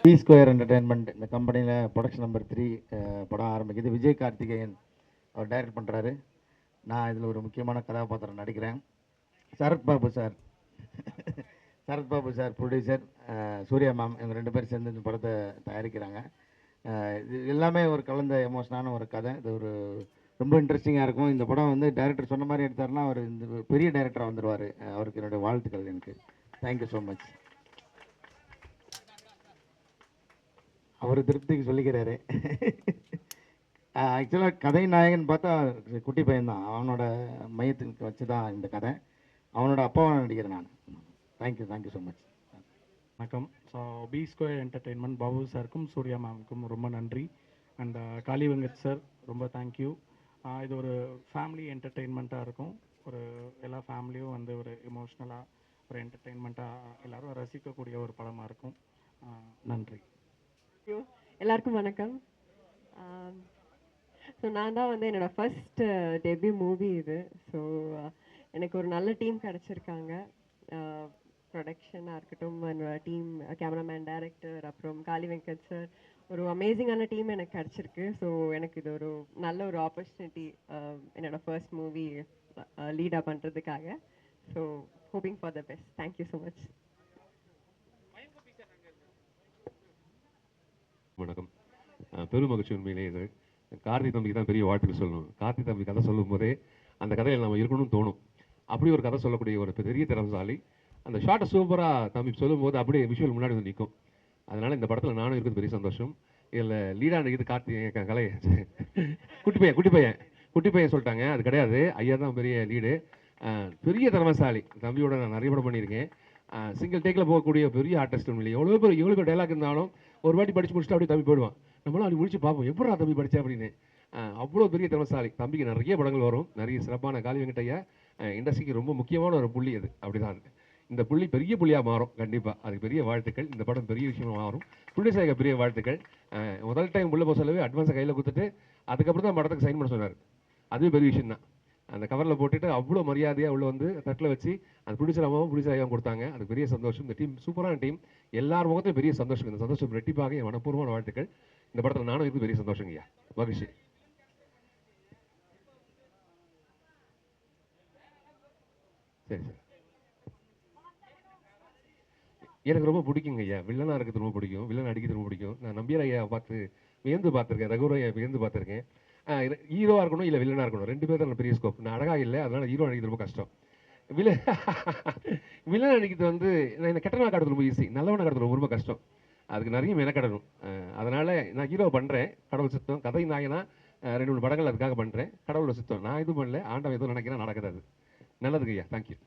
B square entertainment இந்த கம்பெனியில் production number 3 படம் ஆரம்பிக்குது. விஜய் கார்த்திகேயன் அவர் டைரக்ட் பண்ணுறாரு. நான் இதில் ஒரு முக்கியமான கதாபாத்திரம் நடிக்கிறேன். Sarathbabu sir Sarathbabu sir producer, Suriya ma'am, இவங்க 2 பேர் சேர்ந்து இந்த படத்தை தயாரிக்கிறாங்க. இது எல்லாமே ஒரு கலந்த எமோஷனான ஒரு கதை. இது ஒரு ரொம்ப இன்ட்ரெஸ்டிங்காக இருக்கும். இந்த படம் வந்து டைரக்டர் சொன்ன மாதிரி எடுத்தாருன்னா அவர் இந்த பெரிய டைரக்டராக வந்துடுவார். அவருக்கு என்னுடைய வாழ்த்துக்கள். எனக்கு தேங்க்யூ ஸோ மச். அவர் திருப்திக்கு சொல்லிக்கிறாரு. ஆக்சுவலாக கதை நாயகன் பார்த்தா குட்டி பையன்தான். அவனோட மையத்துக்கு வச்சு தான் இந்த கதை. அவனோட அப்பாவை நடிக்கிறேன் நான். Thank you so much. வணக்கம். So B square entertainment Babu சாருக்கும் சூர்யா மேமுக்கும் ரொம்ப நன்றி. அண்ட் காளி வெங்கட் சார் ரொம்ப தேங்க்யூ. இது ஒரு ஃபேமிலி என்டர்டெயின்மெண்ட்டாக இருக்கும். ஒரு எல்லா ஃபேமிலியும் வந்து ஒரு எமோஷ்னலாக ஒரு என்டர்டெயின்மெண்ட்டாக எல்லோரும் ரசிக்கக்கூடிய ஒரு படமாக இருக்கும். நன்றி. எல்லாருக்கும் வணக்கம். ஸோ நான் தான் வந்து என்னோடய ஃபர்ஸ்ட் டெபியூ மூவி இது. ஸோ எனக்கு ஒரு நல்ல டீம் கிடச்சிருக்காங்க. ப்ரொடக்ஷனாக இருக்கட்டும், என்னோட டீம், கேமராமேன், டைரக்டர், அப்புறம் காளி வெங்கட் சார், ஒரு அமேசிங்கான டீம் எனக்கு கிடச்சிருக்கு. ஸோ எனக்கு இது ஒரு நல்ல ஒரு ஆப்பர்ச்சுனிட்டி என்னோடய ஃபர்ஸ்ட் மூவி லீடாக பண்ணுறதுக்காக. So hoping for the best. Thank you so much. வணக்கம். பெரும் மகிழ்ச்சி. உண்மையிலே இது கார்த்தி தம்பிக்கு தான் பெரிய வாழ்த்துக்கள் சொல்லணும். கார்த்தி தம்பி கதை சொல்லும் போதே அந்த கதையில் நம்ம இருக்கணும்னு தோணும். அப்படி ஒரு கதை சொல்லக்கூடிய ஒரு பெரிய திறமசாலி. அந்த ஷார்ட்டை சூப்பராக தம்பி சொல்லும்போது அப்படியே விஷுவல் முன்னாடி வந்து நிற்கும். அதனால் இந்த படத்தில் நானும் இருக்கிறது பெரிய சந்தோஷம். இதில் லீடாக நிற்கிறது கார்த்தி கலை குட்டி பையன் சொல்லிட்டாங்க. அது கிடையாது, ஐயா தான் பெரிய லீடு. பெரிய திறமசாலி. தம்பியோட நான் நிறைய படம் பண்ணியிருக்கேன். சிங்கிள் டேக்கில் போகக்கூடிய பெரிய ஆர்டிஸ்ட். இல்லை எவ்வளோ பேர் டைலாக் இருந்தாலும் ஒரு வாட்டி படித்து முடிச்சுட்டு அப்படியே தம்பி போயிடுவான். நம்மளும் அப்படி முடிச்சு பார்ப்போம், எப்படா தம்பி படித்தேன் அப்படின்னு. அவ்வளோ பெரிய திறமசாலி. தம்பிக்கு நிறைய படங்கள் வரும். நிறைய சிறப்பான காளி வெங்கட்டையா இண்டஸ்ட்ரிக்கு ரொம்ப முக்கியமான ஒரு புள்ளி அது. அப்படி தான் அது. இந்த புள்ளி பெரிய புள்ளியாக மாறும் கண்டிப்பாக. அதுக்கு பெரிய வாழ்த்துக்கள். இந்த படம் பெரிய விஷயமாக மாறும். ப்ரொடியூசருக்கு பெரிய வாழ்த்துக்கள். முதல் டைம் உள்ளே போக சொல்லவே அட்வான்ஸை கையில் கொடுத்துட்டு அதுக்கப்புறம் தான் படத்துக்கு சைன் பண்ண சொன்னார். அதுவே பெரிய விஷயம் தான். அந்த கவரில் போட்டுட்டு அவ்வளோ மரியாதையாக உள்ள வந்து தட்டில் வச்சு அந்த ப்ரொடியூசர் ஐயாவும் கொடுத்தாங்க. அதுக்கு பெரிய சந்தோஷம். இந்த டீம் சூப்பரான டீம். எல்லார் முகத்தையும் பெரிய சந்தோஷம். இந்த சந்தோஷம் ரெட்டிப்பாக என் மனப்பூர்வமான வாழ்த்துக்கள். இந்த படத்தில் நானும் இருக்கு பெரிய சந்தோஷங்க ஐயா. மகிழ்ச்சி. சரி சார். எனக்கு ரொம்ப பிடிக்குங்க ஐயா. வில்லனாக இருக்கிறது ரொம்ப பிடிக்கும். வில்லன் அடிக்கிறது ரொம்ப பிடிக்கும். நான் நம்பியார் ஐயா பார்த்து வியந்து பார்த்துருக்கேன். ரகுவர் ஐயா வியந்து பார்த்துருக்கேன். ஹீரோவாக இருக்கணும் இல்லை வில்லனாக இருக்கணும், 2 பேர் தான் பெரிய ஸ்கோப். நான் அழகாக இல்லை, அதனால் ஹீரோ அடிக்கிறது ரொம்ப கஷ்டம். வில்லன் அடிக்கிறது வந்து நான் கெட்டவனாக காட்டுறது ரொம்ப ஈஸி, நல்லவனாக காட்டுறது ரொம்ப கஷ்டம். அதுக்கு நிறைய மெனக்கடணும். அதனால் நான் ஹீரோ பண்ணுறேன். கடவுள் சித்தம். கதை நாயனா 2-3 படங்கள் அதுக்காக பண்ணுறேன். கடவுளோட சித்தம். நான் இது பண்ணல, ஆண்டவன் எதுவும் நினைக்கிறேன், நடக்குது. அது நல்லதுங்க ஐயா. தேங்க்யூ.